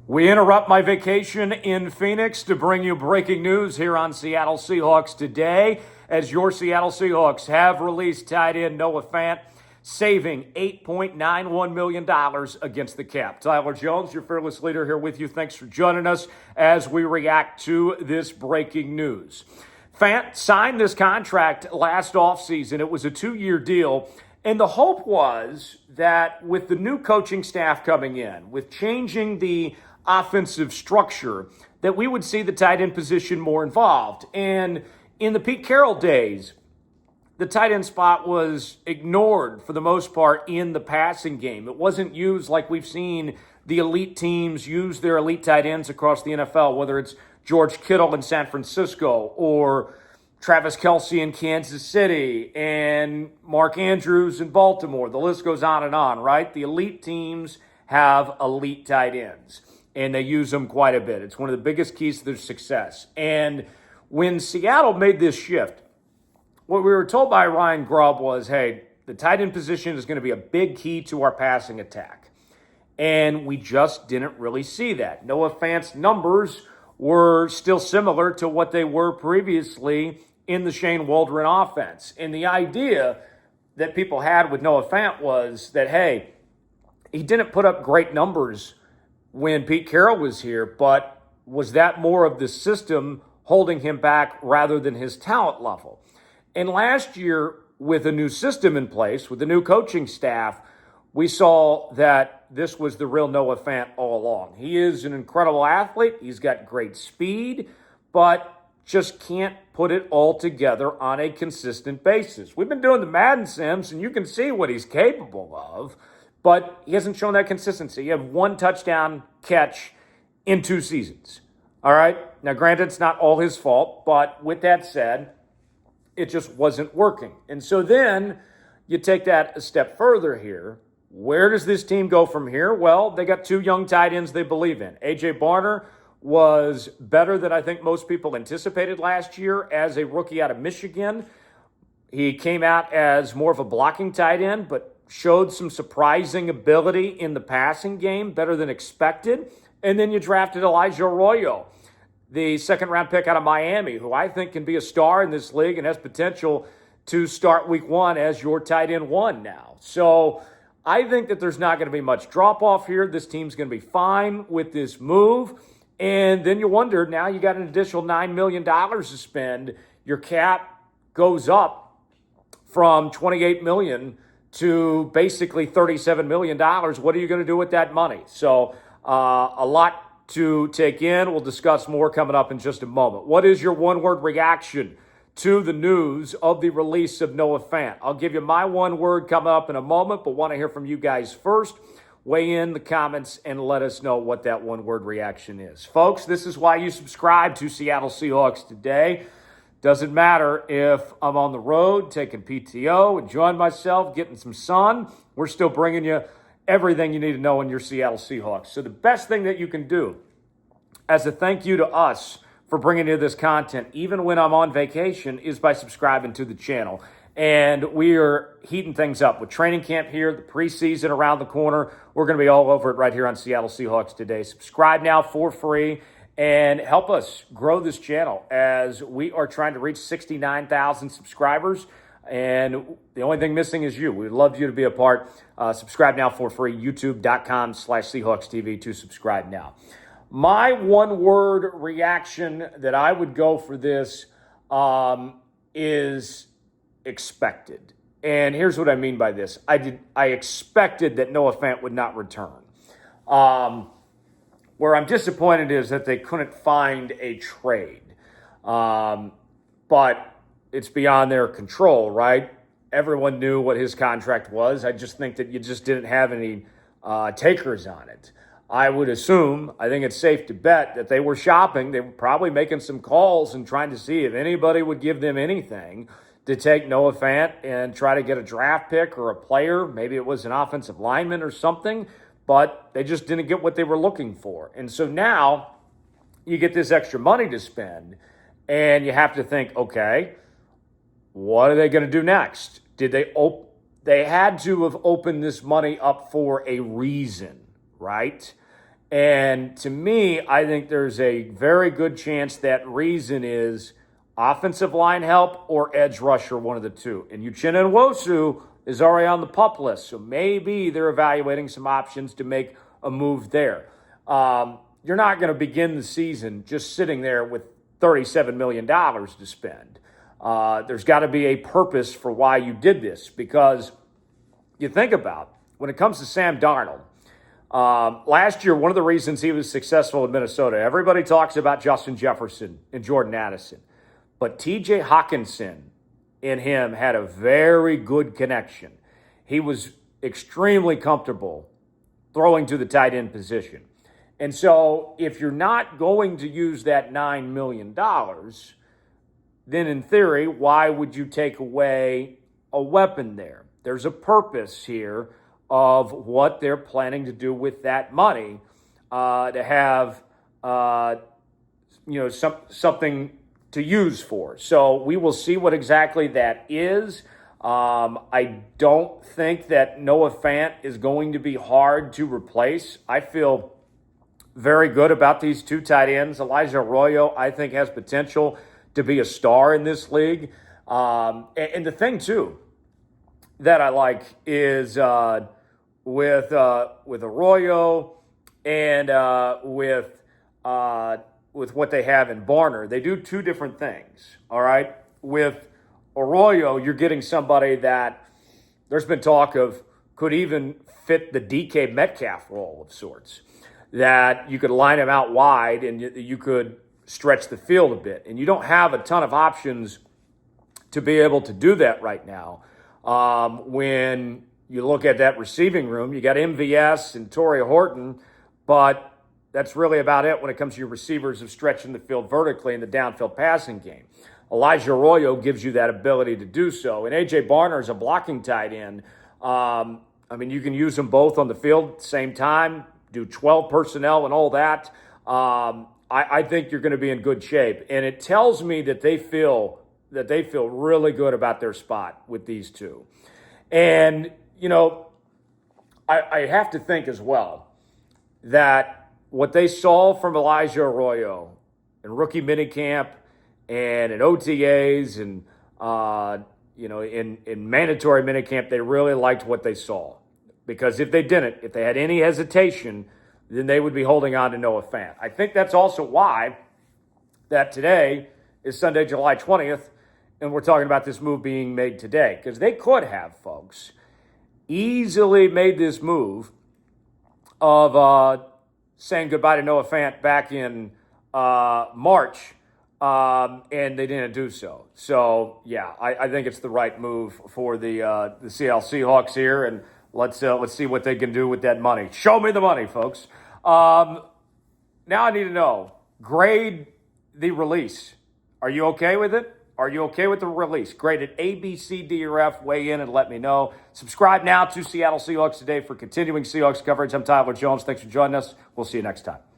We interrupt my vacation in Phoenix to bring you breaking news here on Seattle Seahawks Today, as your Seattle Seahawks have released tight end Noah Fant, saving $8.91 million against the cap. Tyler Jones, your fearless leader, here with you. Thanks for joining us as we react to this breaking news. Fant signed this contract last offseason. It was a 2-year deal. And the hope was that with the new coaching staff coming in, with changing the offensive structure, that we would see the tight end position more involved. And in the Pete Carroll days, the tight end spot was ignored for the most part in the passing game. It wasn't used like we've seen the elite teams use their elite tight ends across the NFL, whether it's George Kittle in San Francisco or Travis Kelce in Kansas City and Mark Andrews in Baltimore. The list goes on, right? The elite teams have elite tight ends, and they use them quite a bit. It's one of the biggest keys to their success. And when Seattle made this shift, what we were told by Ryan Grubb was, hey, the tight end position is going to be a big key to our passing attack. And we just didn't really see that. Noah Fant's numbers were still similar to what they were previously in the Shane Waldron offense. And the idea that people had with Noah Fant was that, hey, he didn't put up great numbers when Pete Carroll was here, but was that more of the system holding him back rather than his talent level? And last year, with a new system in place, with a new coaching staff, we saw that this was the real Noah Fant all along. He is an incredible athlete. He's got great speed, but just can't put it all together on a consistent basis. We've been doing the Madden sims, and you can see what he's capable of, but he hasn't shown that consistency. You have one touchdown catch in 2 seasons. All right? Now, granted, it's not all his fault, but with that said, it just wasn't working. And so then you take that a step further here. Where does this team go from here? Well, they got 2 young tight ends they believe in. A.J. Barner was better than I think most people anticipated last year as a rookie out of Michigan. He came out as more of a blocking tight end, but showed some surprising ability in the passing game, better than expected. And then you drafted Elijah Arroyo, the second-round pick out of Miami, who I think can be a star in this league and has potential to start week 1 as your tight end 1 now. So I think that there's not going to be much drop-off here. This team's going to be fine with this move. And then you wonder, now you got an additional $9 million to spend. Your cap goes up from $28 million to basically $37 million. What are you going to do with that money? So a lot to take in. We'll discuss more coming up in just a moment. What is your one-word reaction to the news of the release of Noah Fant? I'll give you my one word coming up in a moment, but want to hear from you guys first. Weigh in the comments and let us know what that one-word reaction is. Folks, this is why you subscribe to Seattle Seahawks Today. Doesn't matter if I'm on the road, taking PTO, enjoying myself, getting some sun. We're still bringing you everything you need to know in your Seattle Seahawks. So the best thing that you can do as a thank you to us for bringing you this content, even when I'm on vacation, is by subscribing to the channel. And we are heating things up with training camp here, the preseason around the corner. We're going to be all over it right here on Seattle Seahawks Today. Subscribe now for free and help us grow this channel as we are trying to reach 69,000 subscribers. And the only thing missing is you. We'd love you to be a part. Subscribe now for free, youtube.com/SeahawksTV to subscribe now. My one-word reaction that I would go for this is expected. And here's what I mean by this. I expected that Noah Fant would not return. Where I'm disappointed is that they couldn't find a trade. But it's beyond their control, right? Everyone knew what his contract was. I just think that you just didn't have any takers on it. I would assume, I think it's safe to bet that they were shopping. They were probably making some calls and trying to see if anybody would give them anything to take Noah Fant and try to get a draft pick or a player. Maybe it was an offensive lineman or something, but they just didn't get what they were looking for. And so now you get this extra money to spend, and you have to think, okay, what are they going to do next? Did they had to have opened this money up for a reason, right? And to me, I think there's a very good chance that reason is offensive line help or edge rusher, one of the two. And Uchenna Nwosu is already on the PUP list, so maybe they're evaluating some options to make a move there. You're not going to begin the season just sitting there with $37 million to spend. There's got to be a purpose for why you did this, because you think about when it comes to Sam Darnold, last year, one of the reasons he was successful in Minnesota, everybody talks about Justin Jefferson and Jordan Addison, but TJ Hawkinson and him had a very good connection. He was extremely comfortable throwing to the tight end position. And so if you're not going to use that $9 million, then in theory, why would you take away a weapon there? There's a purpose here of what they're planning to do with that money, to have something to use for. So we will see what exactly that is. I don't think that Noah Fant is going to be hard to replace. I feel very good about these two tight ends. Elijah Arroyo, I think, has potential to be a star in this league. And the thing, too, that I like is with Arroyo and with what they have in Barner, they do two different things, all right? With Arroyo, you're getting somebody that there's been talk of could even fit the DK Metcalf role of sorts, that you could line him out wide and you could stretch the field a bit. And you don't have a ton of options to be able to do that right now. When you look at that receiving room, you got MVS and Torrey Horton, but that's really about it when it comes to your receivers of stretching the field vertically in the downfield passing game. Elijah Arroyo gives you that ability to do so. And A.J. Barner is a blocking tight end. You can use them both on the field at the same time, do 12 personnel and all that. I think you're going to be in good shape. And it tells me that they feel really good about their spot with these two. And, I have to think as well that what they saw from Elijah Arroyo in rookie minicamp and in OTAs and, in mandatory minicamp, they really liked what they saw. Because if they had any hesitation, then they would be holding on to Noah Fant. I think that's also why that today is Sunday, July 20th, and we're talking about this move being made today. Because they could have, folks, easily made this move of saying goodbye to Noah Fant back in March, and they didn't do so. So, yeah, I think it's the right move for the Seattle Seahawks here, and let's see what they can do with that money. Show me the money, folks. Now I need to know, grade the release. Are you okay with it? Are you okay with the release? Grade it A, B, C, D, or F. Weigh in and let me know. Subscribe now to Seattle Seahawks Today for continuing Seahawks coverage. I'm Tyler Jones. Thanks for joining us. We'll see you next time.